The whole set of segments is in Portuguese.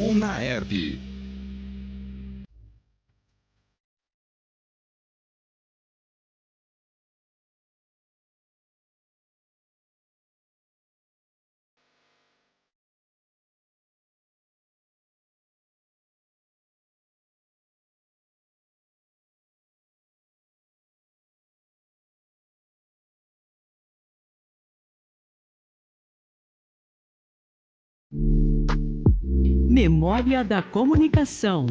UNAERP. Memória da Comunicação.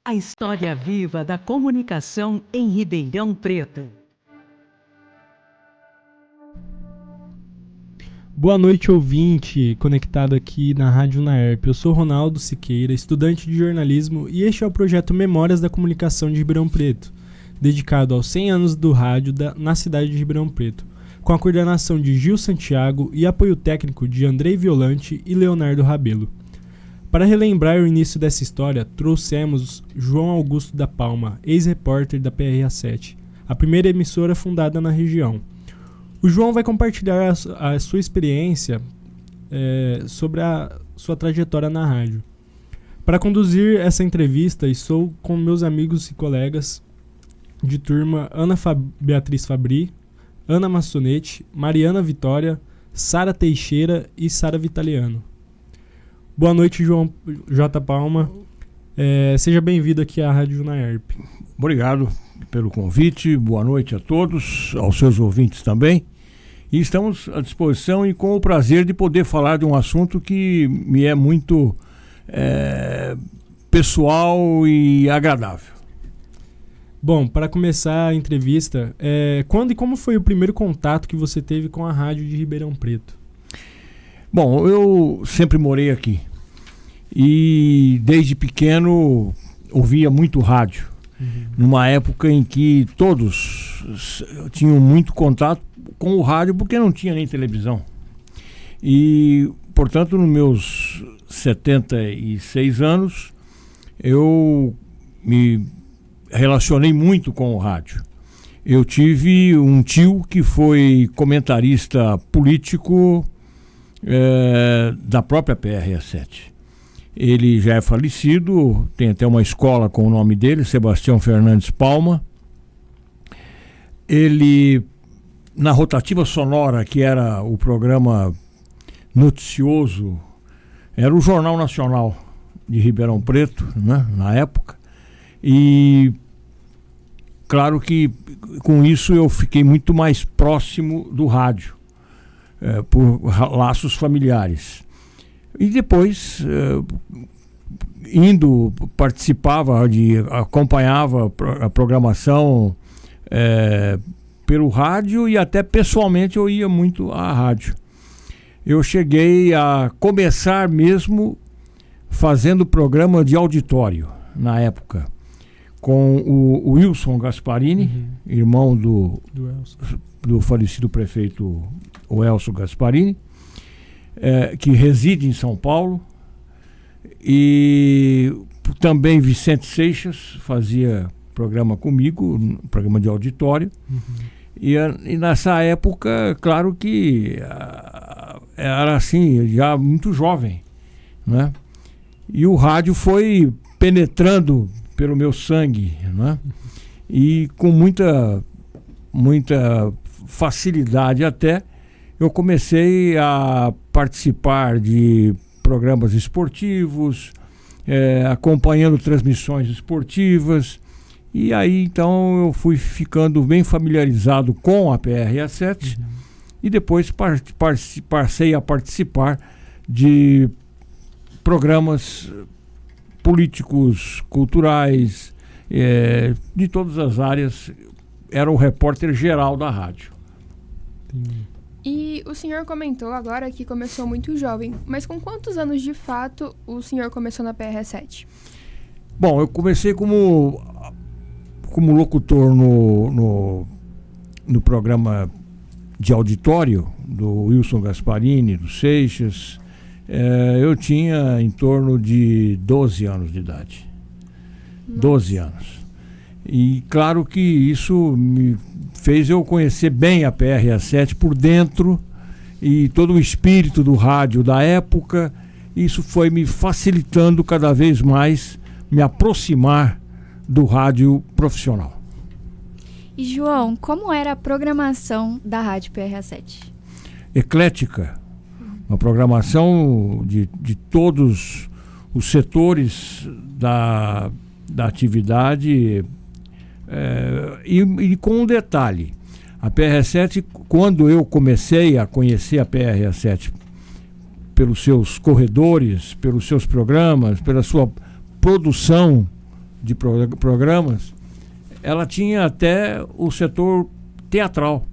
A história viva da comunicação em Ribeirão Preto. Boa noite, ouvinte, conectado aqui na Rádio UNAERP. Eu sou Ronaldo Siqueira, estudante de jornalismo, e este é o projeto Memórias da Comunicação de Ribeirão Preto, dedicado aos 100 anos do rádio na cidade de Ribeirão Preto, com a coordenação de Gil Santiago e apoio técnico de Andrei Violante e Leonardo Rabelo. Para relembrar o início dessa história, trouxemos João Augusto da Palma, ex-repórter da PRA7, a primeira emissora fundada na região. O João vai compartilhar a sua experiência sobre a sua trajetória na rádio. Para conduzir essa entrevista, estou com meus amigos e colegas de turma Ana Beatriz Fabri, Ana Massonetti, Mariana Vitória, Sara Teixeira e Sara Vitaliano. Boa noite, João J. Palma. Seja bem-vindo aqui à Rádio UNAERP. Obrigado pelo convite, boa noite a todos, aos seus ouvintes também. E estamos à disposição e com o prazer de poder falar de um assunto que me é muito pessoal e agradável. Bom, para começar a entrevista, quando e como foi o primeiro contato que você teve com a rádio de Ribeirão Preto? Bom, eu sempre morei aqui e desde pequeno ouvia muito rádio, numa época em que todos tinham muito contato com o rádio porque não tinha nem televisão. E, portanto, nos meus 76 anos, eu me relacionei muito com o rádio. Eu tive um tio que foi comentarista político da própria PRA7. Ele já é falecido, tem até uma escola com o nome dele, Sebastião Fernandes Palma. Ele, na Rotativa Sonora, que era o programa noticioso, era o Jornal Nacional de Ribeirão Preto, né, na época, e claro que com isso eu fiquei muito mais próximo do rádio, por laços familiares. E depois acompanhava a programação pelo rádio e até pessoalmente eu ia muito à rádio. Eu cheguei a começar mesmo fazendo programa de auditório na época, com o Wilson Gasparini, irmão do falecido prefeito Elcio Gasparini, que reside em São Paulo, e também Vicente Seixas fazia programa comigo, programa de auditório, e nessa época, claro que era assim, já muito jovem, né? E o rádio foi penetrando pelo meu sangue, né? E com muita facilidade até, eu comecei a participar de programas esportivos, acompanhando transmissões esportivas, e aí então eu fui ficando bem familiarizado com a PRA7 e depois passei a participar de programas políticos, culturais, de todas as áreas. Era o repórter geral da rádio. E o senhor comentou agora que começou muito jovem, mas com quantos anos de fato o senhor começou na PRA7? Bom, eu comecei como locutor no programa de auditório do Wilson Gasparini, do Seixas. Eu tinha em torno de 12 anos de idade. Nossa. 12 anos. E claro que isso me fez eu conhecer bem a PRA7 por dentro e todo o espírito do rádio da época Isso foi me facilitando cada vez mais me aproximar do rádio profissional. E João, como era a programação da Rádio PRA7? Eclética, uma programação de todos os setores da atividade, e com um detalhe: a PRA7, quando eu comecei a conhecer a PRA7 pelos seus corredores, pelos seus programas, pela sua produção de programas, ela tinha até o setor teatral.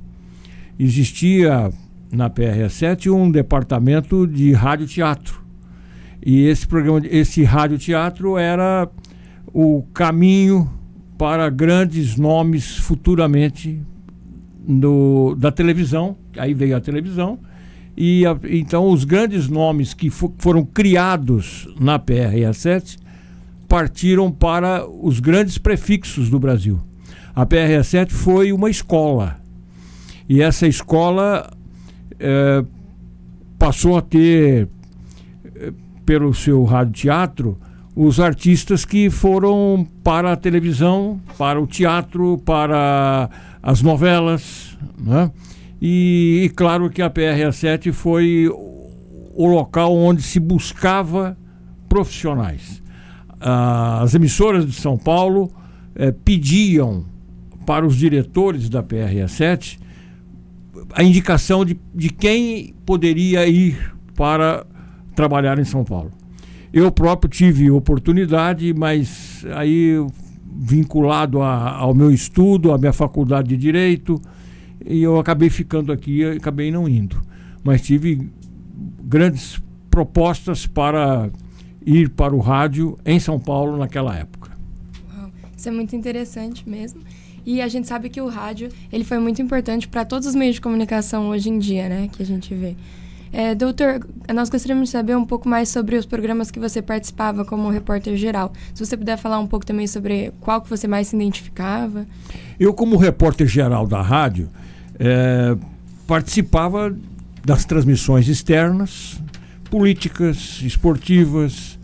Existia na PRA7 um departamento de radioteatro. E esse radioteatro era o caminho para grandes nomes futuramente da televisão. Aí veio a televisão. E então os grandes nomes que foram criados na PRA7 partiram para os grandes prefixos do Brasil. A PRA7 foi uma escola. E essa escola passou a ter, pelo seu radioteatro, os artistas que foram para a televisão, para o teatro, para as novelas, né? E claro que a PRA7 foi o local onde se buscava profissionais. As emissoras de São Paulo pediam para os diretores da PRA7 a indicação de quem poderia ir para trabalhar em São Paulo. Eu próprio tive oportunidade, mas aí vinculado ao meu estudo, à minha faculdade de Direito, e eu acabei ficando aqui, acabei não indo. Mas tive grandes propostas para ir para o rádio em São Paulo naquela época. Uau, isso é muito interessante mesmo. E a gente sabe que o rádio ele foi muito importante para todos os meios de comunicação hoje em dia, né, que a gente vê. Doutor, nós gostaríamos de saber um pouco mais sobre os programas que você participava como repórter geral. Se você puder falar um pouco também sobre qual que você mais se identificava. Eu, como repórter geral da rádio, participava das transmissões externas, políticas, esportivas,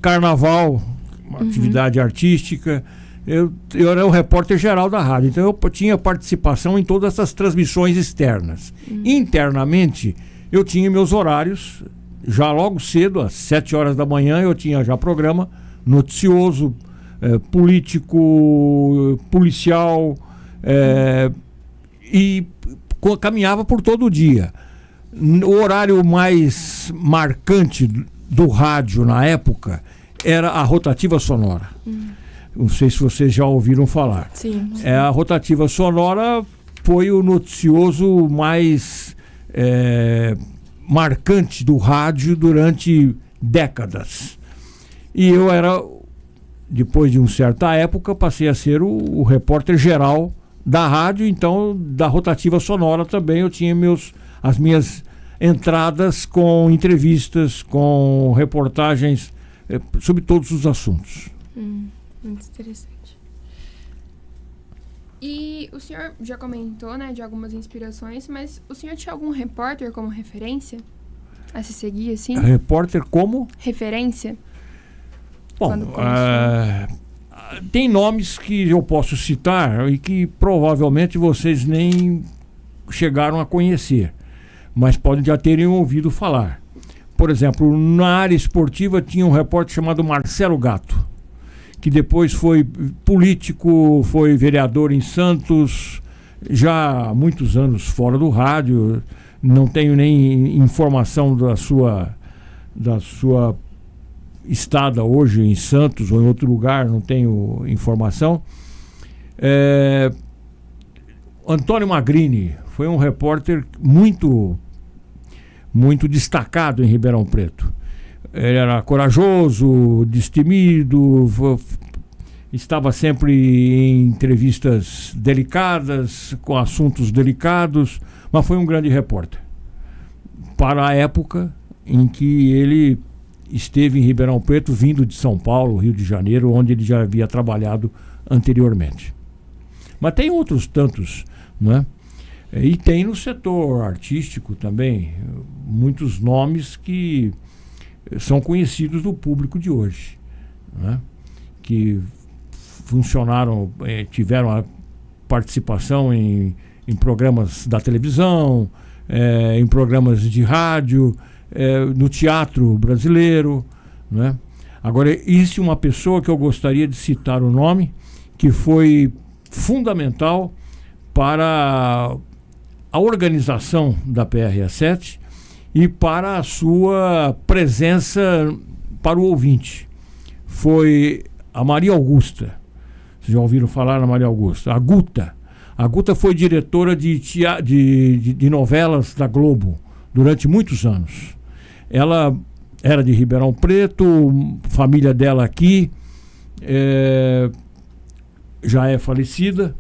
carnaval, uma atividade artística. Eu era o repórter geral da rádio, então eu tinha participação em todas essas transmissões externas. Internamente, eu tinha meus horários, já logo cedo, às 7 horas da manhã, eu tinha já programa noticioso, político, policial, e caminhava por todo o dia. O horário mais marcante do rádio na época era a rotativa sonora. Não sei se vocês já ouviram falar. Sim. A rotativa sonora foi o noticioso mais marcante do rádio durante décadas. E eu depois de uma certa época, passei a ser o repórter geral da rádio, então da rotativa sonora também eu tinha as minhas entradas com entrevistas, com reportagens sobre todos os assuntos. Muito interessante. E o senhor já comentou, né, de algumas inspirações, mas o senhor tinha algum repórter como referência a se seguir, assim? Repórter como? Referência? Bom, tem nomes que eu posso citar e que provavelmente vocês nem chegaram a conhecer, mas podem já terem ouvido falar. Por exemplo, na área esportiva tinha um repórter chamado Marcelo Gatto, que depois foi político, foi vereador em Santos, já há muitos anos fora do rádio. Não tenho nem informação da sua estada hoje em Santos ou em outro lugar, não tenho informação. Antônio Magrini foi um repórter muito destacado em Ribeirão Preto. Ele era corajoso, destemido, estava sempre em entrevistas delicadas, com assuntos delicados, mas foi um grande repórter. Para a época em que ele esteve em Ribeirão Preto, vindo de São Paulo, Rio de Janeiro, onde ele já havia trabalhado anteriormente. Mas tem outros tantos, não é? E tem no setor artístico também muitos nomes que são conhecidos do público de hoje, né? Que funcionaram, tiveram a participação em programas da televisão, em programas de rádio, no teatro brasileiro, né? Agora, existe uma pessoa que eu gostaria de citar o nome, que foi fundamental para a organização da PRA7 e para a sua presença para o ouvinte. Foi a Maria Augusta. Vocês já ouviram falar na Maria Augusta? A Guta. A Guta foi diretora de novelas da Globo durante muitos anos. Ela era de Ribeirão Preto, família dela aqui, já é falecida,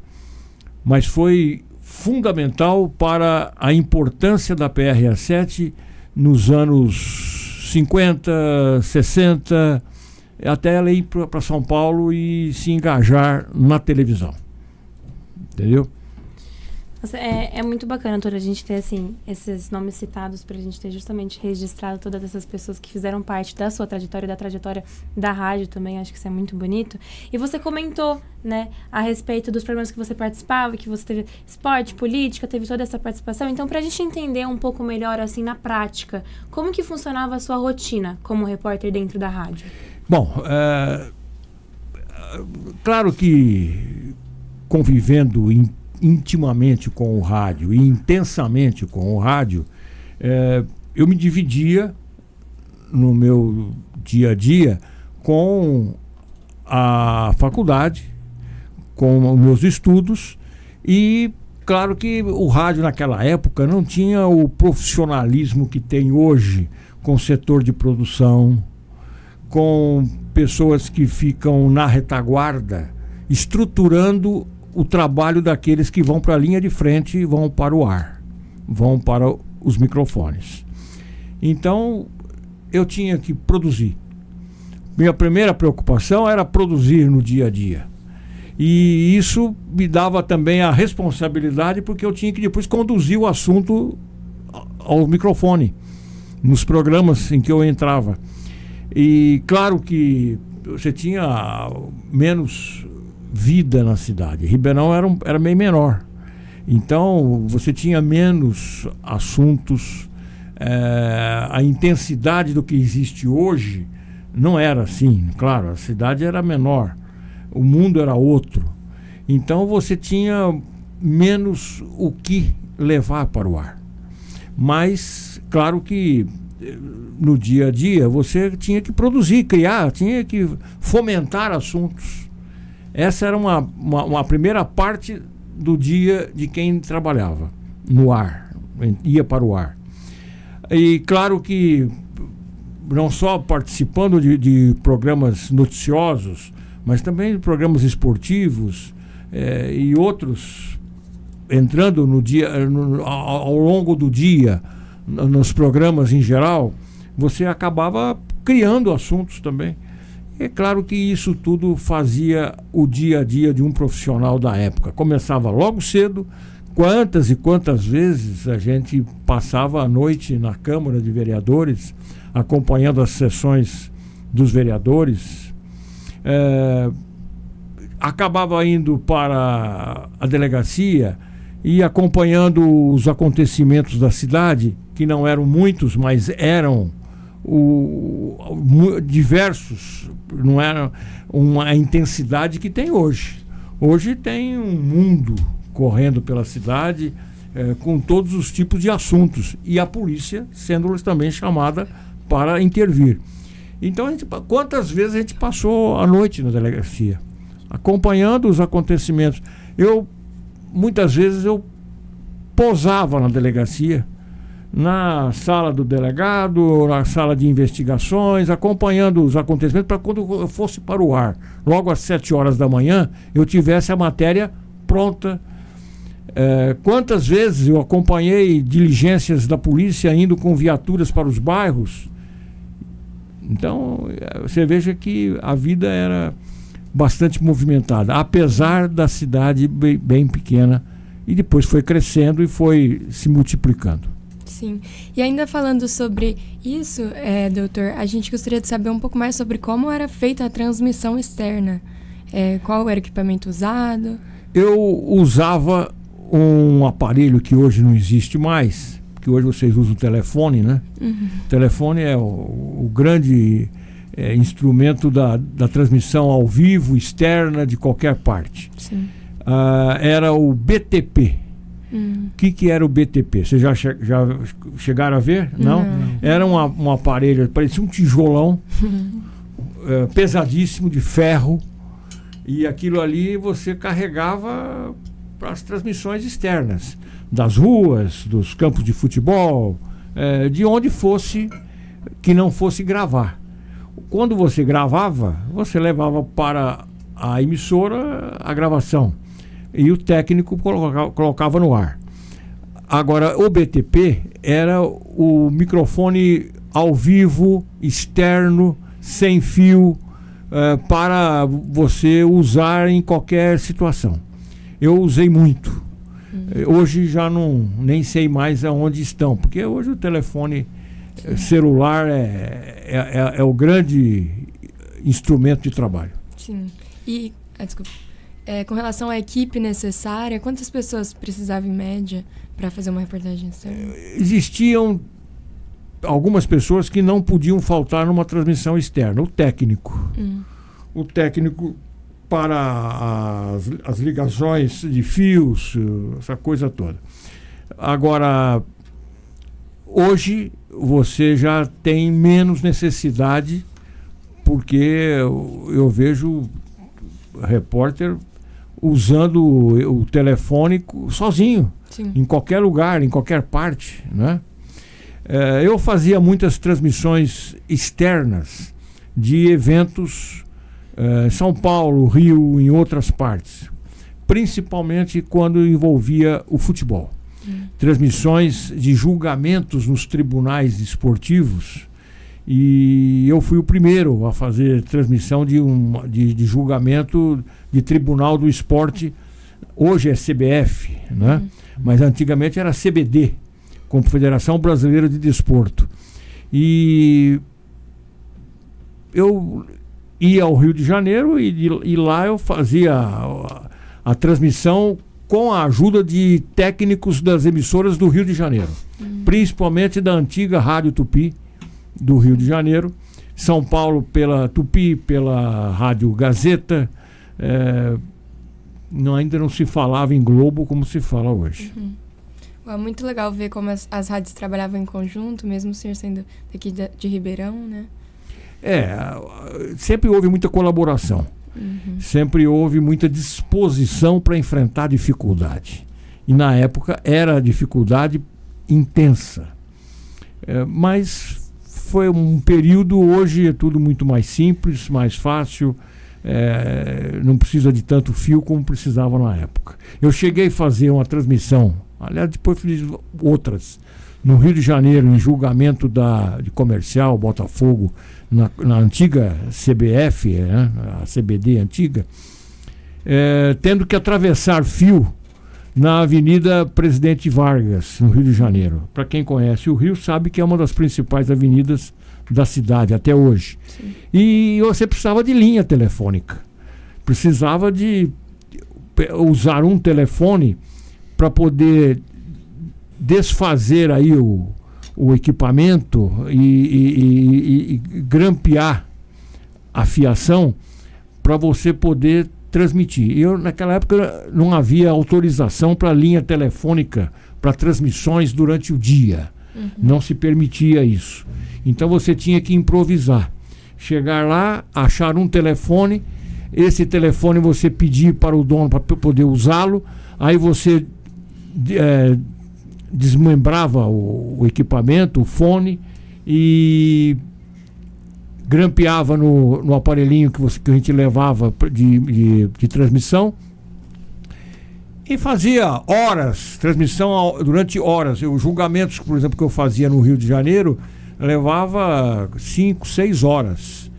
mas foi fundamental para a importância da PRA7 nos anos 50, 60, até ela ir para São Paulo e se engajar na televisão. Entendeu? Nossa, é muito bacana, doutora, a gente ter assim, esses nomes citados para a gente ter justamente registrado todas essas pessoas que fizeram parte da sua trajetória, da trajetória da rádio também. Acho que isso é muito bonito. E você comentou, né, a respeito dos programas que você participava, que você teve esporte, política, teve toda essa participação. Então, para a gente entender um pouco melhor, assim, na prática, como que funcionava a sua rotina como repórter dentro da rádio? Bom, claro que convivendo intimamente com o rádio e intensamente com o rádio, eu me dividia no meu dia a dia com a faculdade, com os meus estudos, e claro que o rádio naquela época não tinha o profissionalismo que tem hoje, com o setor de produção, com pessoas que ficam na retaguarda estruturando o trabalho daqueles que vão para a linha de frente e vão para o ar, vão para os microfones. Então, eu tinha que produzir. Minha primeira preocupação era produzir no dia a dia. E isso me dava também a responsabilidade, porque eu tinha que depois conduzir o assunto ao microfone, nos programas em que eu entrava. E claro que você tinha menos vida na cidade. Ribeirão era bem menor. Então, você tinha menos assuntos. A intensidade do que existe hoje não era assim. Claro, a cidade era menor. O mundo era outro. Então, você tinha menos o que levar para o ar. Mas, claro que no dia a dia você tinha que produzir, criar, tinha que fomentar assuntos. Essa era uma primeira parte do dia de quem trabalhava no ar, ia para o ar. E claro que não só participando de programas noticiosos, mas também de programas esportivos e outros entrando no dia, ao longo do dia, nos programas em geral, você acabava criando assuntos também. É claro que isso tudo fazia o dia a dia de um profissional da época. Começava logo cedo. Quantas e quantas vezes a gente passava a noite na Câmara de Vereadores, acompanhando as sessões dos vereadores. Acabava indo para a delegacia e acompanhando os acontecimentos da cidade, que não eram muitos, mas eram diversos, não era uma intensidade que tem hoje. Hoje tem um mundo correndo pela cidade com todos os tipos de assuntos, e a polícia sendo também chamada para intervir. Então, quantas vezes a gente passou a noite na delegacia, acompanhando os acontecimentos. Muitas vezes eu posava na delegacia, na sala do delegado, na sala de investigações, acompanhando os acontecimentos, para quando eu fosse para o ar, logo às 7 horas da manhã, eu tivesse a matéria pronta. Quantas vezes eu acompanhei diligências da polícia indo com viaturas para os bairros. Então, você veja que a vida era bastante movimentada, apesar da cidade bem pequena e depois foi crescendo e foi se multiplicando. Sim. E ainda falando sobre isso, doutor, a gente gostaria de saber um pouco mais sobre como era feita a transmissão externa. Qual era o equipamento usado? Eu usava um aparelho que hoje não existe mais, que hoje vocês usam o telefone, né? Uhum. O telefone é o grande instrumento da transmissão ao vivo, externa, de qualquer parte. Sim. Era o BTP. O que era o BTP? Vocês já chegaram a ver? Não? Era um aparelho, parecia um tijolão, pesadíssimo, de ferro, e aquilo ali você carregava para as transmissões externas, das ruas, dos campos de futebol, de onde fosse, que não fosse gravar. Quando você gravava, você levava para a emissora a gravação e o técnico colocava no ar. Agora, o BTP era o microfone ao vivo, externo, sem fio, para você usar em qualquer situação. Eu usei muito. Hoje já nem sei mais aonde estão, porque hoje o telefone celular é o grande instrumento de trabalho. Sim. E, desculpa, com relação à equipe necessária, quantas pessoas precisavam em média para fazer uma reportagem externa? Existiam algumas pessoas que não podiam faltar numa transmissão externa. O técnico. O técnico para as ligações de fios, essa coisa toda. Agora, hoje você já tem menos necessidade, porque eu vejo repórter usando o telefone sozinho. Sim. Em qualquer lugar, em qualquer parte, né? Eu fazia muitas transmissões externas de eventos em São Paulo, Rio, em outras partes, principalmente quando envolvia o futebol. Transmissões de julgamentos nos tribunais esportivos, e eu fui o primeiro a fazer transmissão de julgamento de Tribunal do Esporte. Hoje é CBF, né? Mas antigamente era CBD, Confederação Brasileira de Desporto. E eu ia ao Rio de Janeiro e lá eu fazia a transmissão com a ajuda de técnicos das emissoras do Rio de Janeiro, principalmente da antiga Rádio Tupi do Rio de Janeiro, São Paulo pela Tupi, pela Rádio Gazeta. Ainda não se falava em Globo como se fala hoje. É muito legal ver como as rádios trabalhavam em conjunto, mesmo o senhor sendo daqui de Ribeirão, né? Sempre houve muita colaboração. Sempre houve muita disposição para enfrentar dificuldade. E na época era dificuldade intensa. Mas foi um período, hoje é tudo muito mais simples, mais fácil. Não precisa de tanto fio como precisava na época. Eu cheguei a fazer uma transmissão, aliás, depois fiz outras, no Rio de Janeiro, em julgamento de Comercial, Botafogo, na antiga CBF, a CBD antiga, tendo que atravessar fio na Avenida Presidente Vargas, no Rio de Janeiro. Para quem conhece o Rio, sabe que é uma das principais avenidas da cidade até hoje. Sim. E você precisava de linha telefônica. Precisava de usar um telefone para poder desfazer aí o equipamento e grampear a fiação para você poder transmitir. Naquela época não havia autorização para linha telefônica para transmissões durante o dia. Não se permitia isso. Então você tinha que improvisar. Chegar lá, achar um telefone, esse telefone você pedir para o dono para poder usá-lo, aí você desmembrava o equipamento, o fone, e grampeava no aparelhinho que a gente levava de transmissão, e fazia horas, transmissão durante horas. Os julgamentos, por exemplo, que eu fazia no Rio de Janeiro, levava 5, 6 horas.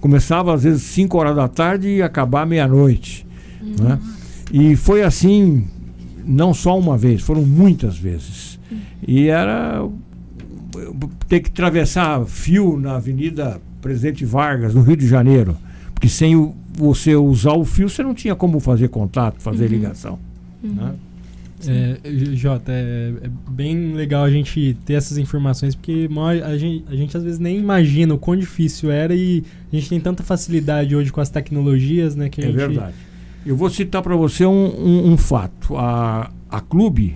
Começava às vezes 5 horas da tarde e acabava meia-noite. Né? E foi assim não só uma vez, foram muitas vezes. E era ter que atravessar fio na Avenida Presidente Vargas, no Rio de Janeiro, porque sem você usar o fio, você não tinha como fazer contato, fazer ligação. Né? Jota, é bem legal a gente ter essas informações, porque a gente às vezes nem imagina o quão difícil era, e a gente tem tanta facilidade hoje com as tecnologias, né? Que a gente... verdade. Eu vou citar para você um fato. A Clube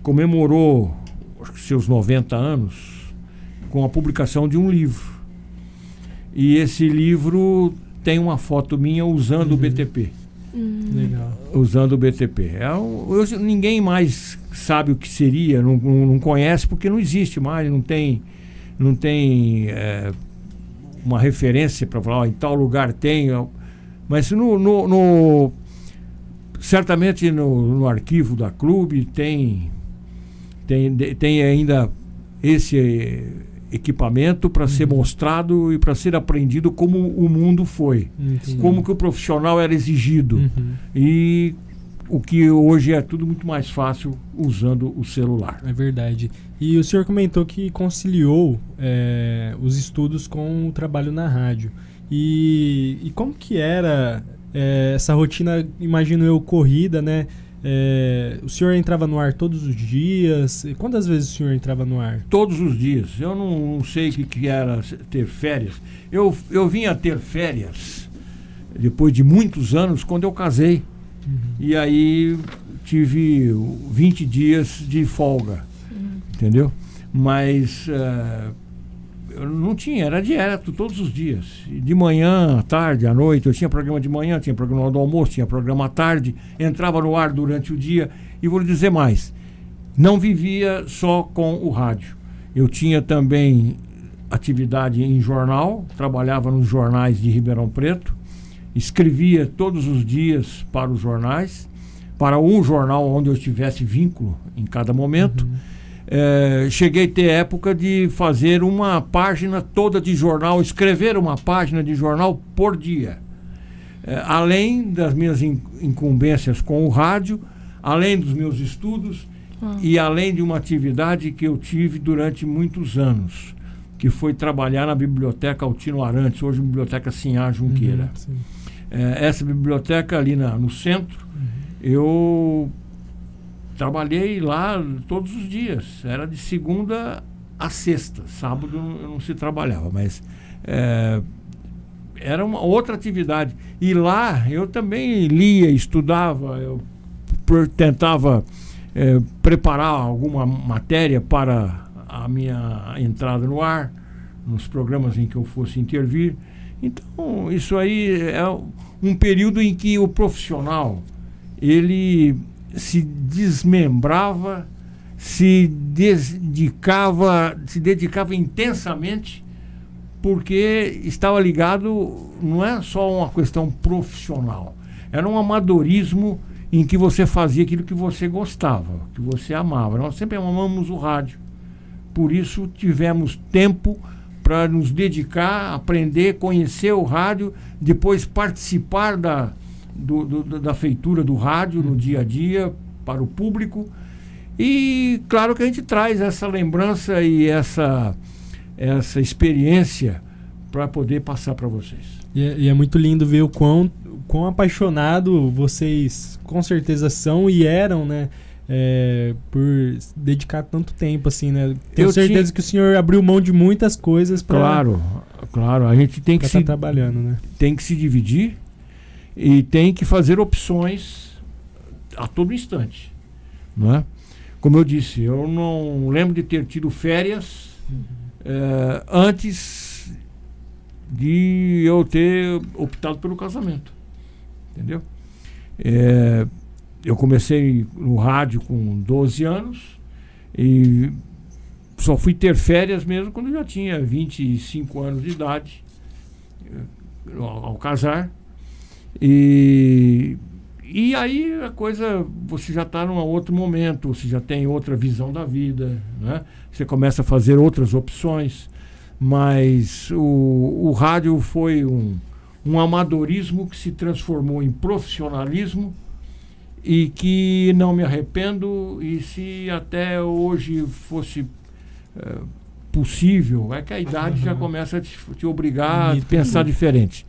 comemorou, acho que seus 90 anos com a publicação de um livro. E esse livro tem uma foto minha usando o BTP. Legal. Usando o BTP. Hoje ninguém mais sabe o que seria, não conhece, porque não existe mais, não tem uma referência para falar, em tal lugar tem. Mas certamente no arquivo da Clube tem ainda esse equipamento para ser mostrado e para ser aprendido como o mundo foi. Entendi. Como que o profissional era exigido. E o que hoje é tudo muito mais fácil usando o celular. É verdade. E o senhor comentou que conciliou os estudos com o trabalho na rádio. E como que era essa rotina, imagino eu, corrida, né? O senhor entrava no ar todos os dias? Quantas vezes o senhor entrava no ar? Todos os dias. Eu não sei o que era ter férias. Eu vim a ter férias depois de muitos anos, quando eu casei. E aí tive 20 dias de folga. Entendeu? Mas eu não tinha, era direto, todos os dias. De manhã, à tarde, à noite. Eu tinha programa de manhã, tinha programa do almoço, tinha programa à tarde. Entrava no ar durante o dia. E vou lhe dizer mais, não vivia só com o rádio. Eu tinha também atividade em jornal, trabalhava nos jornais de Ribeirão Preto, escrevia todos os dias para os jornais, para um jornal onde eu tivesse vínculo em cada momento. Cheguei a ter época de fazer uma página toda de jornal, escrever uma página de jornal por dia. Além das minhas incumbências com o rádio, além dos meus estudos e além de uma atividade que eu tive durante muitos anos, que foi trabalhar na Biblioteca Altino Arantes, hoje Biblioteca Sinhá Junqueira. Essa biblioteca ali no centro, eu trabalhei lá todos os dias. Era de segunda a sexta. Sábado eu não se trabalhava, mas era uma outra atividade. E lá eu também lia, estudava, eu tentava preparar alguma matéria para a minha entrada no ar, nos programas em que eu fosse intervir. Então, isso aí é um período em que o profissional, ele se desmembrava, se dedicava intensamente, porque estava ligado, não é só uma questão profissional, era um amadorismo em que você fazia aquilo que você gostava, que você amava. Nós sempre amamos o rádio, por isso tivemos tempo para nos dedicar, aprender, conhecer o rádio, depois participar da feitura do rádio no dia a dia para o público. E claro que a gente traz essa lembrança e essa experiência para poder passar para vocês. E é muito lindo ver o quão apaixonado vocês com certeza são e eram, né? Por dedicar tanto tempo assim, né? Tenho certeza que o senhor abriu mão de muitas coisas para... Claro, a gente tem que trabalhando, né? Tem que se dividir e tem que fazer opções a todo instante, não é? Como eu disse, eu não lembro de ter tido férias antes de eu ter optado pelo casamento, entendeu? Eu comecei no rádio com 12 anos e só fui ter férias mesmo quando eu já tinha 25 anos de idade, ao casar. E aí a coisa, você já está num outro momento, você já tem outra visão da vida, né? Você começa a fazer outras opções, mas o rádio foi um amadorismo que se transformou em profissionalismo e que não me arrependo, e se até hoje fosse possível, é que a idade já começa a te obrigar a pensar diferente.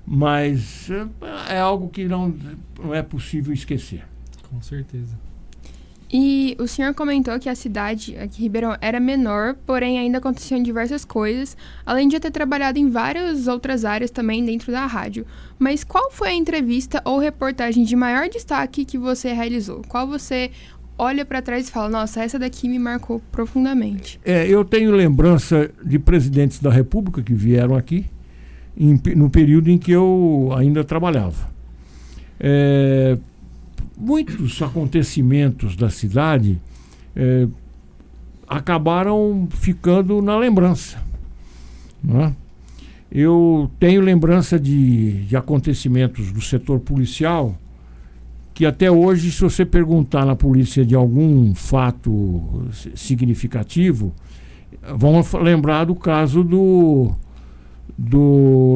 Mas é algo que não é possível esquecer. Com certeza. E o senhor comentou que a cidade aqui, Ribeirão, era menor, porém ainda aconteciam diversas coisas, além de ter trabalhado em várias outras áreas também dentro da rádio. Mas qual foi a entrevista ou reportagem de maior destaque que você realizou? Qual você olha para trás e fala, nossa, essa daqui me marcou profundamente? Eu tenho lembrança de presidentes da República que vieram aqui no período em que eu ainda trabalhava. Muitos acontecimentos da cidade acabaram ficando na lembrança, não é? Eu tenho lembrança de acontecimentos do setor policial que até hoje, se você perguntar na polícia de algum fato significativo, vão lembrar do caso do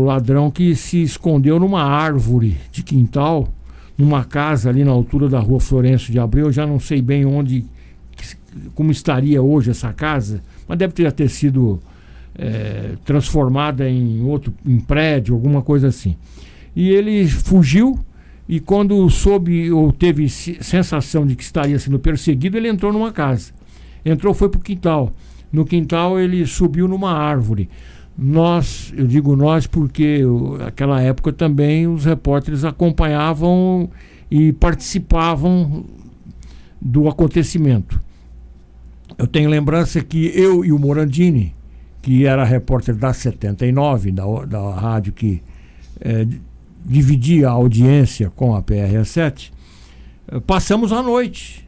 ladrão que se escondeu numa árvore de quintal, numa casa ali na altura da Rua Florencio de Abreu. Eu já não sei bem como estaria hoje essa casa, mas deve ter sido transformada em prédio, alguma coisa assim. E ele fugiu, e quando soube ou teve sensação de que estaria sendo perseguido, ele entrou numa casa. Foi para o quintal. No quintal ele subiu numa árvore. Eu digo nós porque naquela época também os repórteres acompanhavam e participavam do acontecimento. Eu tenho lembrança que eu e o Morandini, que era repórter da 79, da rádio que dividia a audiência com a PRS7, passamos a noite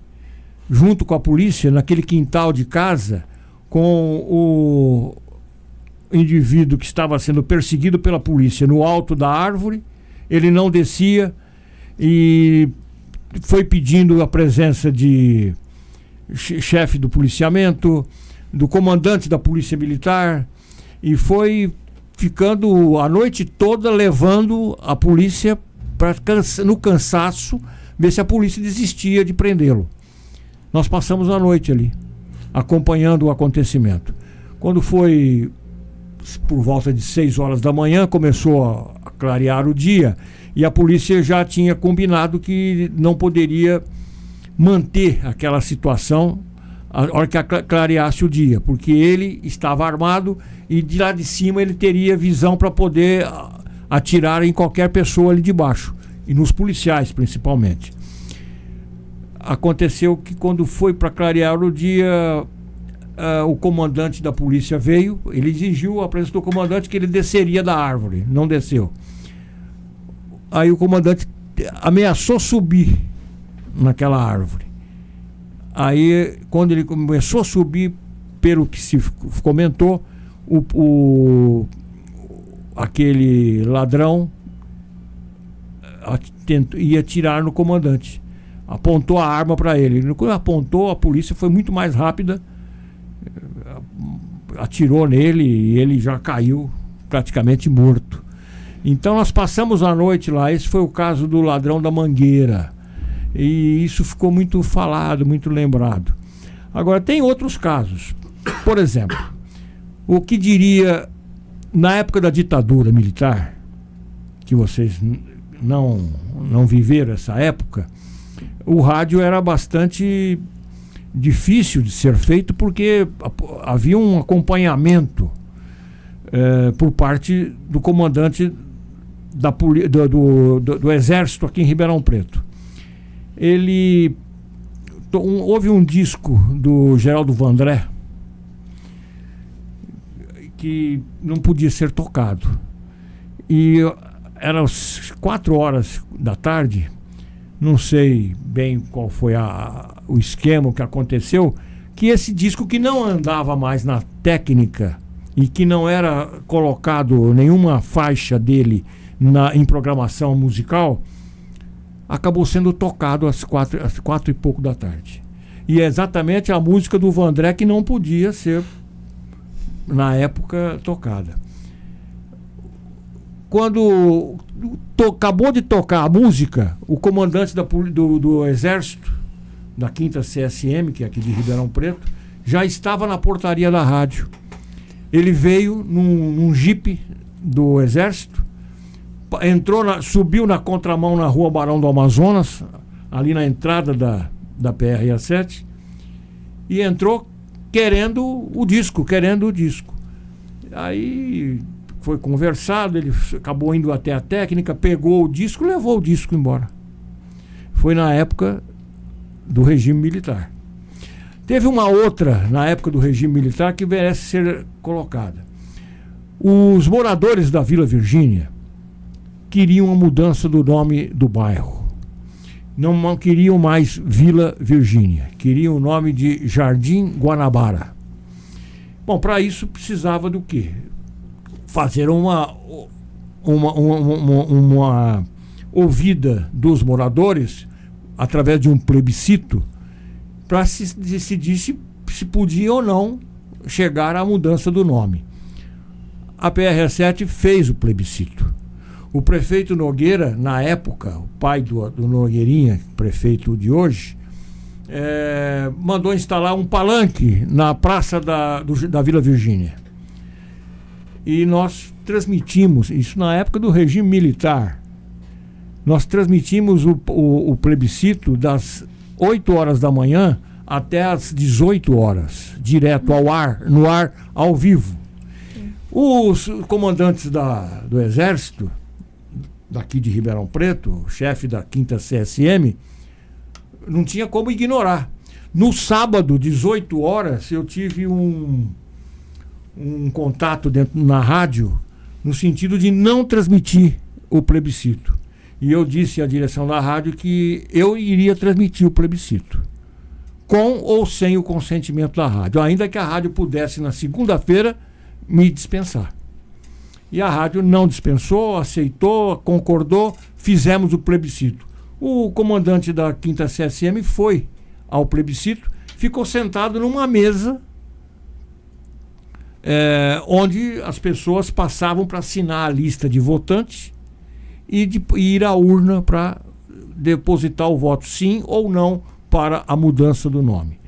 junto com a polícia naquele quintal de casa com o indivíduo que estava sendo perseguido pela polícia no alto da árvore. Ele não descia e foi pedindo a presença de chefe do policiamento, do comandante da polícia militar, e foi ficando a noite toda levando a polícia no cansaço, ver se a polícia desistia de prendê-lo. Nós passamos a noite ali acompanhando o acontecimento. Quando foi por volta de 6 horas da manhã, começou a clarear o dia, e a polícia já tinha combinado que não poderia manter aquela situação a hora que clareasse o dia, porque ele estava armado e de lá de cima ele teria visão para poder atirar em qualquer pessoa ali de baixo, e nos policiais principalmente. Aconteceu que quando foi para clarear o dia, o comandante da polícia veio. Ele exigiu a presença do comandante, que ele desceria da árvore. Não desceu. Aí o comandante ameaçou subir naquela árvore. Aí, quando ele começou a subir, pelo que se comentou, aquele ladrão ia atirar no comandante. Apontou a arma para ele. Quando apontou, a polícia foi muito mais rápida, atirou nele e ele já caiu praticamente morto. Então nós passamos a noite lá. Esse foi o caso do ladrão da Mangueira, e isso ficou muito falado, muito lembrado. Agora tem outros casos. Por exemplo, o que diria na época da ditadura militar, que vocês não viveram essa época, o rádio era bastante difícil de ser feito, porque havia um acompanhamento por parte do comandante do Exército aqui em Ribeirão Preto. Houve um disco do Geraldo Vandré que não podia ser tocado, e eram às 4 horas da tarde. Não sei bem qual foi o esquema que aconteceu, que esse disco, que não andava mais na técnica e que não era colocado nenhuma faixa dele em programação musical, acabou sendo tocado às 4 e pouco da tarde. E é exatamente a música do Vandré que não podia ser, na época, tocada. quando acabou de tocar a música, o comandante do Exército, da 5ª CSM, que é aqui de Ribeirão Preto, já estava na portaria da rádio. Ele veio num jipe do Exército, subiu na contramão na rua Barão do Amazonas, ali na entrada da PR-67, e entrou querendo o disco. Aí foi conversado, ele acabou indo até a técnica, pegou o disco, levou o disco embora. Foi na época do regime militar. Teve uma outra, na época do regime militar, que merece ser colocada. Os moradores da Vila Virgínia queriam a mudança do nome do bairro. Não queriam mais Vila Virgínia, queriam o nome de Jardim Guanabara. Bom, para isso precisava do quê? Fazer uma ouvida dos moradores através de um plebiscito para se decidir se podia ou não chegar à mudança do nome. A PR-7 fez o plebiscito. O prefeito Nogueira, na época, o pai do Nogueirinha, prefeito de hoje, mandou instalar um palanque na praça da Vila Virgínia. E nós transmitimos, isso na época do regime militar, nós transmitimos o plebiscito das 8 horas da manhã até as 18 horas, direto no ar, ao vivo. Os comandantes do Exército, daqui de Ribeirão Preto, o chefe da 5ª CSM, não tinha como ignorar. No sábado, 18 horas, eu tive um contato na rádio, no sentido de não transmitir o plebiscito. E eu disse à direção da rádio que eu iria transmitir o plebiscito, com ou sem o consentimento da rádio, ainda que a rádio pudesse, na segunda-feira, me dispensar. E a rádio não dispensou, aceitou, concordou, fizemos o plebiscito. O comandante da 5ª CSM foi ao plebiscito, ficou sentado numa mesa onde as pessoas passavam para assinar a lista de votantes e ir à urna para depositar o voto sim ou não para a mudança do nome.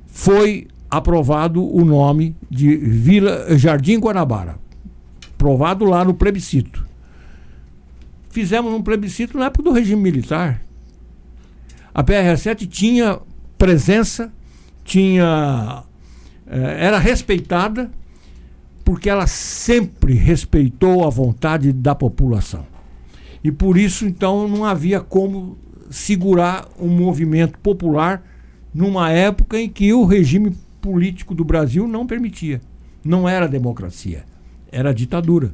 Foi aprovado o nome de Jardim Guanabara, aprovado lá no plebiscito. Fizemos um plebiscito na época do regime militar. A PR-7 tinha presença, era respeitada, porque ela sempre respeitou a vontade da população. E por isso, então, não havia como segurar um movimento popular numa época em que o regime político do Brasil não permitia. Não era democracia, era ditadura.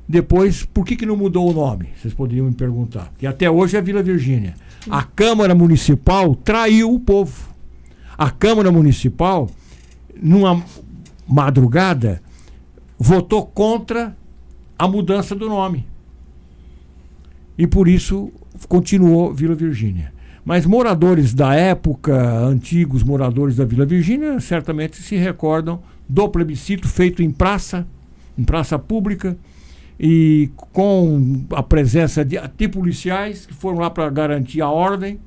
Depois, por que não mudou o nome? Vocês poderiam me perguntar. Porque até hoje é Vila Virgínia. A Câmara Municipal traiu o povo. A Câmara Municipal, numa madrugada, votou contra a mudança do nome. E por isso continuou Vila Virgínia. Mas moradores da época, antigos moradores da Vila Virgínia, certamente se recordam do plebiscito feito em praça pública, e com a presença de policiais que foram lá para garantir a ordem.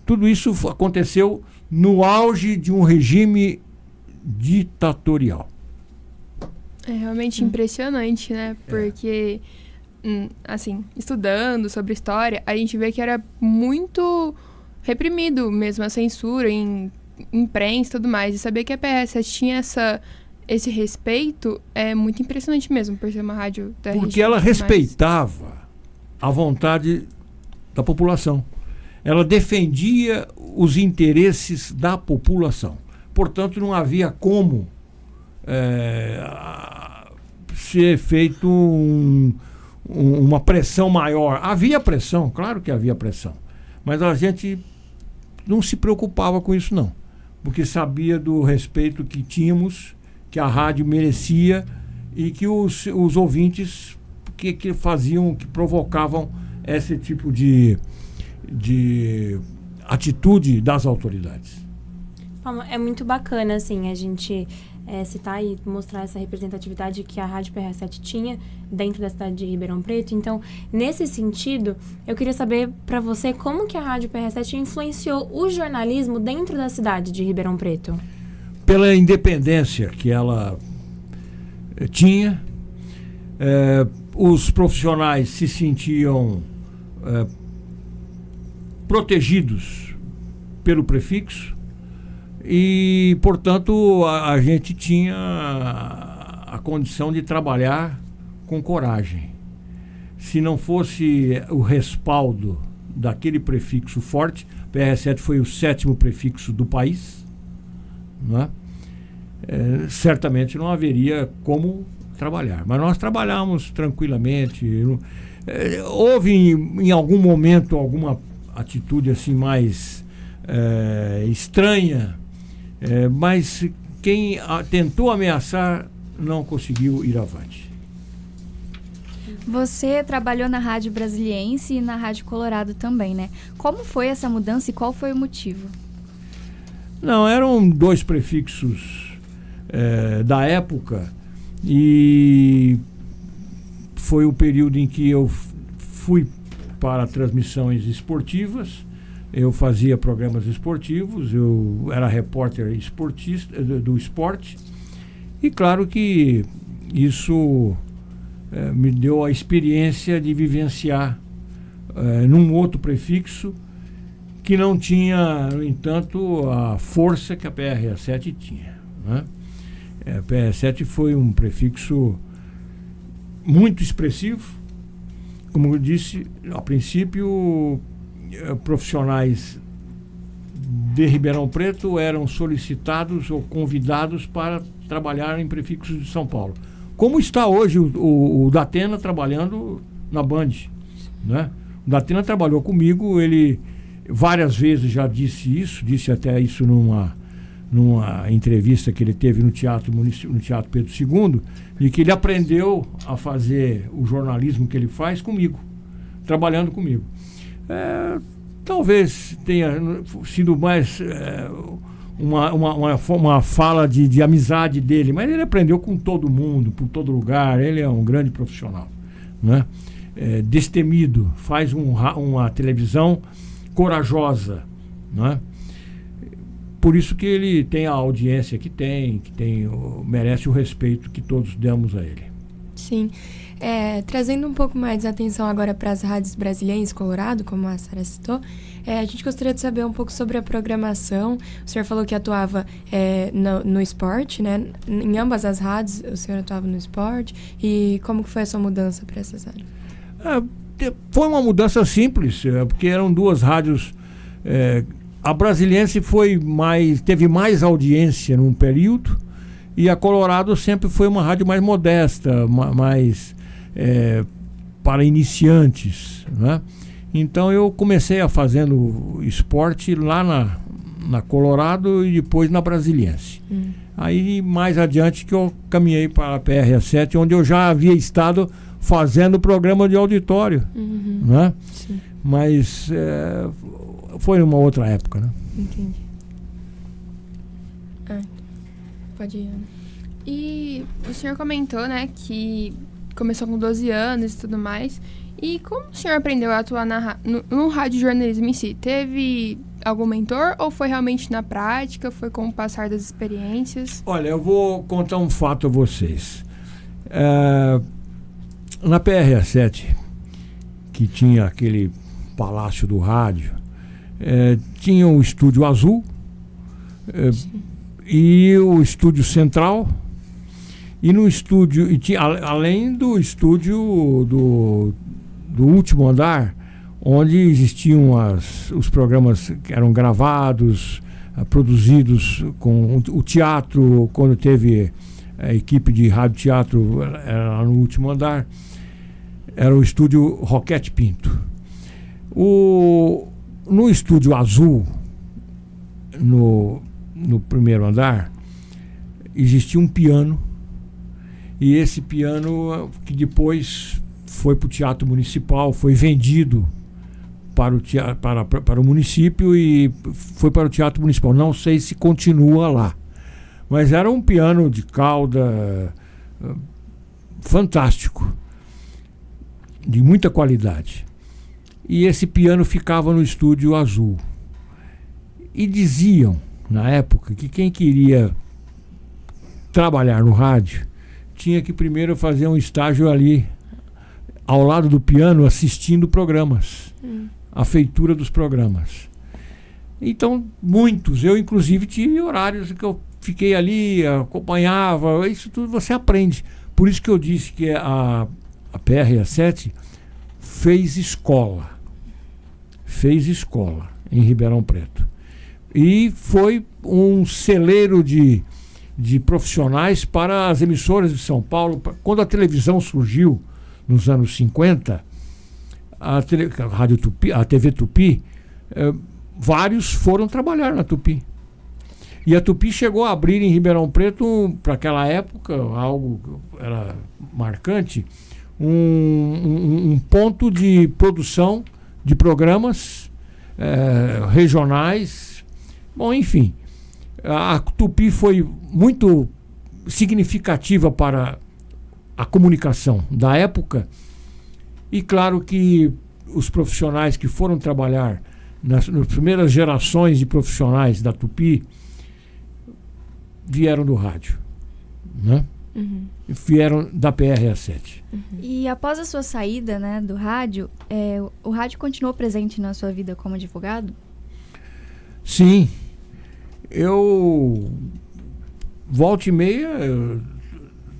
Tudo isso aconteceu no auge de um regime ditatorial. É realmente impressionante, né? Porque, assim, estudando sobre história, a gente vê que era muito reprimido mesmo a censura em imprensa e tudo mais. E saber que a PR-7 tinha esse respeito é muito impressionante mesmo, por ser uma rádio da região. Porque ela respeitava a vontade da população. Ela defendia os interesses da população. Portanto, não havia como ser feito uma pressão maior. Havia pressão, claro que havia pressão. Mas a gente não se preocupava com isso, não. Porque sabia do respeito que tínhamos, que a rádio merecia, e que os ouvintes que faziam, que provocavam esse tipo de atitude das autoridades. É muito bacana, assim, a gente citar e mostrar essa representatividade que a Rádio PRA7 tinha dentro da cidade de Ribeirão Preto. Então, nesse sentido, eu queria saber para você como que a Rádio PRA7 influenciou o jornalismo dentro da cidade de Ribeirão Preto. Pela independência que ela tinha, os profissionais se sentiam protegidos pelo prefixo e, portanto, a gente tinha a condição de trabalhar com coragem. Se não fosse o respaldo daquele prefixo forte, PRA7 foi o 7º prefixo do país, né? Certamente não haveria como trabalhar. Mas nós trabalhamos tranquilamente. Houve em algum momento alguma atitude assim mais estranha, mas quem tentou ameaçar não conseguiu ir avante. Você trabalhou na Rádio Brasiliense e na Rádio Colorado também, né? Como foi essa mudança e qual foi o motivo? Não, eram 2 prefixos da época e foi o período em que eu fui para transmissões esportivas. Eu fazia programas esportivos, eu era repórter esportista do esporte e claro que isso me deu a experiência de vivenciar num outro prefixo que não tinha, no entanto, a força que a PRA7 tinha, né? A PRA7 foi um prefixo muito expressivo. Como eu disse, a princípio, profissionais de Ribeirão Preto eram solicitados ou convidados para trabalhar em prefixos de São Paulo. Como está hoje o Datena trabalhando na Band, né? O Datena trabalhou comigo, ele várias vezes já disse até isso numa entrevista que ele teve no Teatro Pedro II, de que ele aprendeu a fazer o jornalismo que ele faz comigo, trabalhando comigo. Talvez tenha sido mais uma fala de amizade dele, mas ele aprendeu com todo mundo, por todo lugar. Ele é um grande profissional, né? Destemido, faz uma televisão corajosa, né? Por isso que ele tem a audiência que tem, merece o respeito que todos demos a ele. Sim. Trazendo um pouco mais de atenção agora para as rádios brasileiras, Colorado, como a Sara citou, a gente gostaria de saber um pouco sobre a programação. O senhor falou que atuava no esporte, né? Em ambas as rádios o senhor atuava no esporte. E como que foi a sua mudança para essas rádios? Foi uma mudança simples, porque eram 2 rádios. A Brasiliense teve mais audiência num período, e a Colorado sempre foi uma rádio mais modesta, mais para iniciantes, né? Então eu comecei fazendo esporte lá na Colorado e depois na Brasiliense. Aí mais adiante que eu caminhei para a PRA7, onde eu já havia estado fazendo programa de auditório, né? Sim. Mas foi uma outra época, né? Entendi. Pode ir, Ana. E o senhor comentou, né, que começou com 12 anos e tudo mais. E como o senhor aprendeu a atuar no radiojornalismo em si? Teve algum mentor ou foi realmente na prática? Foi com o passar das experiências? Olha, eu vou contar um fato a vocês. Na PRA7, que tinha aquele palácio do rádio, tinha o Estúdio Azul e o Estúdio Central. E no estúdio, além do estúdio do último andar, onde existiam os programas que eram gravados, produzidos com o teatro, quando teve a equipe de rádio-teatro, era no último andar, era o estúdio Roquete Pinto. No Estúdio Azul, no primeiro andar, existia um piano, e esse piano que depois foi para o Teatro Municipal, foi vendido para o município e foi para o Teatro Municipal. Não sei se continua lá, Mas era um piano de cauda fantástico, de muita qualidade. E esse piano ficava no Estúdio Azul. E diziam, na época, que quem queria trabalhar no rádio tinha que primeiro fazer um estágio ali, ao lado do piano, assistindo programas, a feitura dos programas. Então, muitos, eu inclusive tive horários que eu fiquei ali, acompanhava, isso tudo você aprende. Por isso que eu disse que a PRA7 fez escola em Ribeirão Preto. E foi um celeiro de profissionais para as emissoras de São Paulo. Quando a televisão surgiu, nos anos 50, a Rádio Tupi, a TV Tupi, vários foram trabalhar na Tupi. E a Tupi chegou a abrir em Ribeirão Preto, para aquela época, algo que era marcante, um ponto de produção de programas regionais. Bom, enfim, a Tupi foi muito significativa para a comunicação da época, e claro que os profissionais que foram trabalhar nas primeiras gerações de profissionais da Tupi vieram do rádio, né? Vieram da PRA7. E após a sua saída, né, do rádio, o rádio continuou presente na sua vida como advogado? Sim. Eu, volta e meia,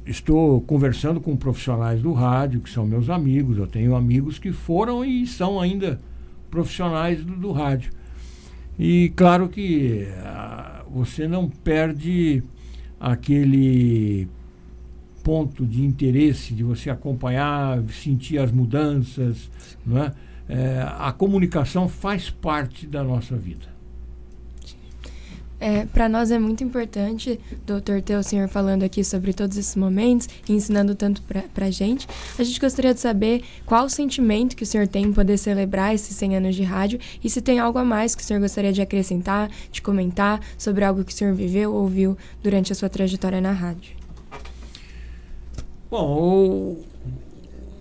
estou conversando com profissionais do rádio, que são meus amigos. Eu tenho amigos que foram e são ainda profissionais do rádio. E claro que você não perde aquele ponto de interesse de você acompanhar, sentir as mudanças, não é? A comunicação faz parte da nossa vida. Para nós é muito importante, doutor, ter o senhor falando aqui sobre todos esses momentos e ensinando tanto para a gente. A gente gostaria de saber qual o sentimento que o senhor tem em poder celebrar esses 100 anos de rádio e se tem algo a mais que o senhor gostaria de acrescentar, de comentar sobre algo que o senhor viveu ou ouviu durante a sua trajetória na rádio. Bom,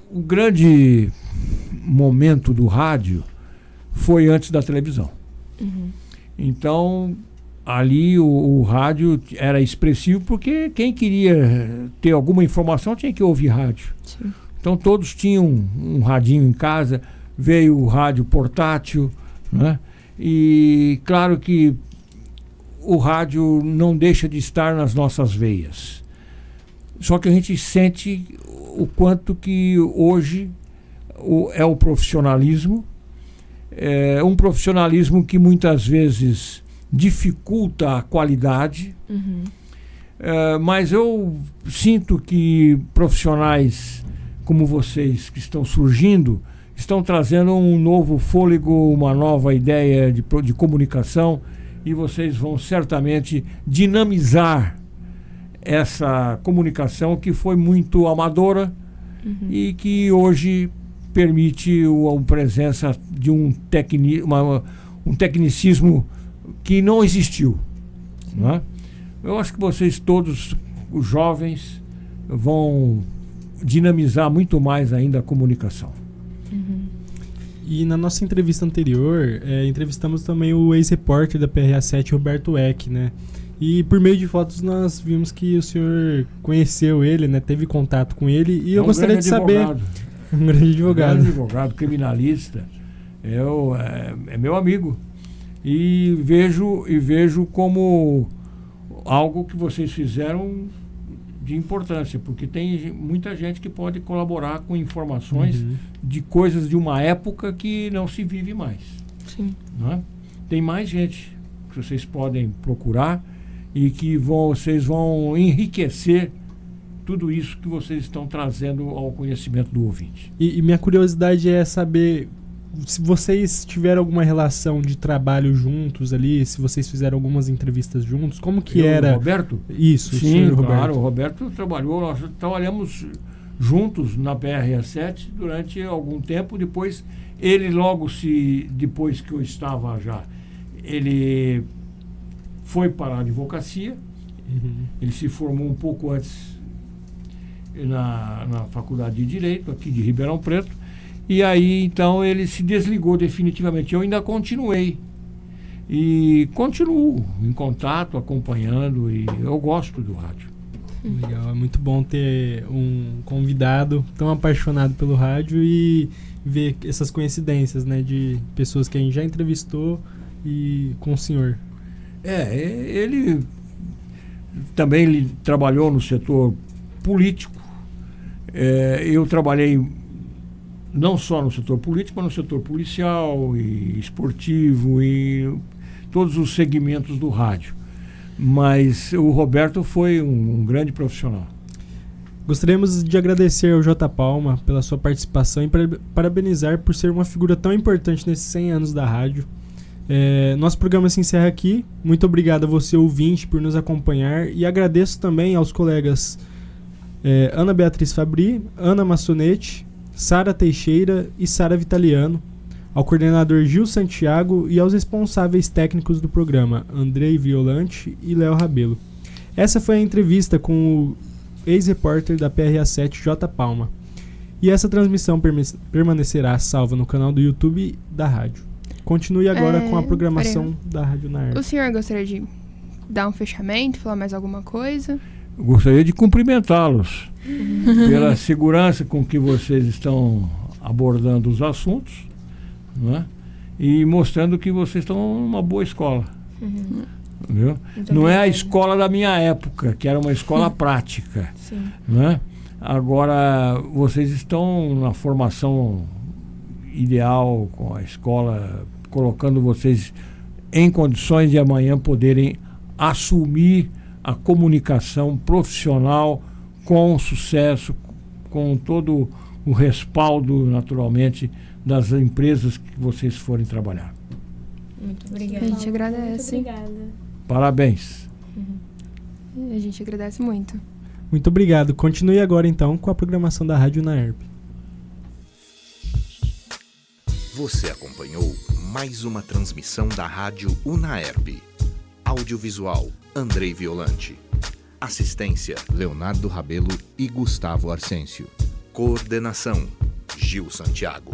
o grande momento do rádio foi antes da televisão. Então, ali o rádio era expressivo porque quem queria ter alguma informação tinha que ouvir rádio. Sim. Então todos tinham um radinho em casa, veio o rádio portátil, né? E claro que o rádio não deixa de estar nas nossas veias. Só que a gente sente o quanto que hoje é o profissionalismo, um profissionalismo que muitas vezes dificulta a qualidade, mas eu sinto que profissionais como vocês que estão surgindo estão trazendo um novo fôlego, uma nova ideia de comunicação, e vocês vão certamente dinamizar essa comunicação que foi muito amadora e que hoje permite a presença de um tecnicismo que não existiu, não é? Eu acho que vocês todos, os jovens, vão dinamizar muito mais ainda a comunicação. E na nossa entrevista anterior, entrevistamos também o ex-repórter da PRA7, Roberto Eck, né? E por meio de fotos nós vimos que o senhor conheceu ele, né? Teve contato com ele, e eu gostaria de saber... Um grande advogado. Um grande advogado, criminalista. É meu amigo. E vejo como algo que vocês fizeram de importância, porque tem muita gente que pode colaborar com informações de coisas de uma época que não se vive mais. Sim. Não é? Tem mais gente que vocês podem procurar e que vocês vão enriquecer tudo isso que vocês estão trazendo ao conhecimento do ouvinte. E minha curiosidade é saber se vocês tiveram alguma relação de trabalho juntos ali, se vocês fizeram algumas entrevistas juntos, como que era? O Roberto? Isso, sim, Roberto. Claro, o Roberto trabalhou, nós trabalhamos juntos na PRA7 durante algum tempo. Depois, ele depois que eu estava já, ele foi para a advocacia Ele se formou um pouco antes na Faculdade de Direito, aqui de Ribeirão Preto, e aí então ele se desligou definitivamente. Eu ainda continuei e continuo em contato, acompanhando, e eu gosto do rádio. Legal, é muito bom ter um convidado tão apaixonado pelo rádio e ver essas coincidências, né, de pessoas que a gente já entrevistou e com o senhor. Ele também trabalhou no setor político. Eu trabalhei não só no setor político, mas no setor policial e esportivo e todos os segmentos do rádio. Mas o Roberto foi um grande profissional. Gostaríamos de agradecer ao J. Palma pela sua participação e parabenizar por ser uma figura tão importante nesses 100 anos da rádio. Nosso programa se encerra aqui. Muito obrigado a você, ouvinte, por nos acompanhar, e agradeço também aos colegas Ana Beatriz Fabri, Ana Massonetti, Sara Teixeira e Sara Vitaliano, ao coordenador Gil Santiago e aos responsáveis técnicos do programa, Andrei Violante e Léo Rabelo. Essa foi a entrevista com o ex-repórter da PRA7, J. Palma. E essa transmissão permanecerá salva no canal do YouTube da rádio. Continue agora com a programação da Rádio Unaerp. O senhor gostaria de dar um fechamento, falar mais alguma coisa? Eu gostaria de cumprimentá-los pela segurança com que vocês estão abordando os assuntos, não é? E mostrando que vocês estão numa boa escola. Viu? Não é a escola da minha época, que era uma escola prática. Sim. Né? Agora, vocês estão na formação ideal com a escola, colocando vocês em condições de amanhã poderem assumir a comunicação profissional com sucesso, com todo o respaldo, naturalmente, das empresas que vocês forem trabalhar. Muito A obrigada. gente agradece. Muito obrigada. Parabéns. A gente agradece muito. Muito obrigado. Continue agora, então, com a programação da Rádio Unaerp. Você acompanhou mais uma transmissão da Rádio Unaerp. Audiovisual, Andrei Violante. Assistência, Leonardo Rabelo e Gustavo Arcêncio. Coordenação, Gil Santiago.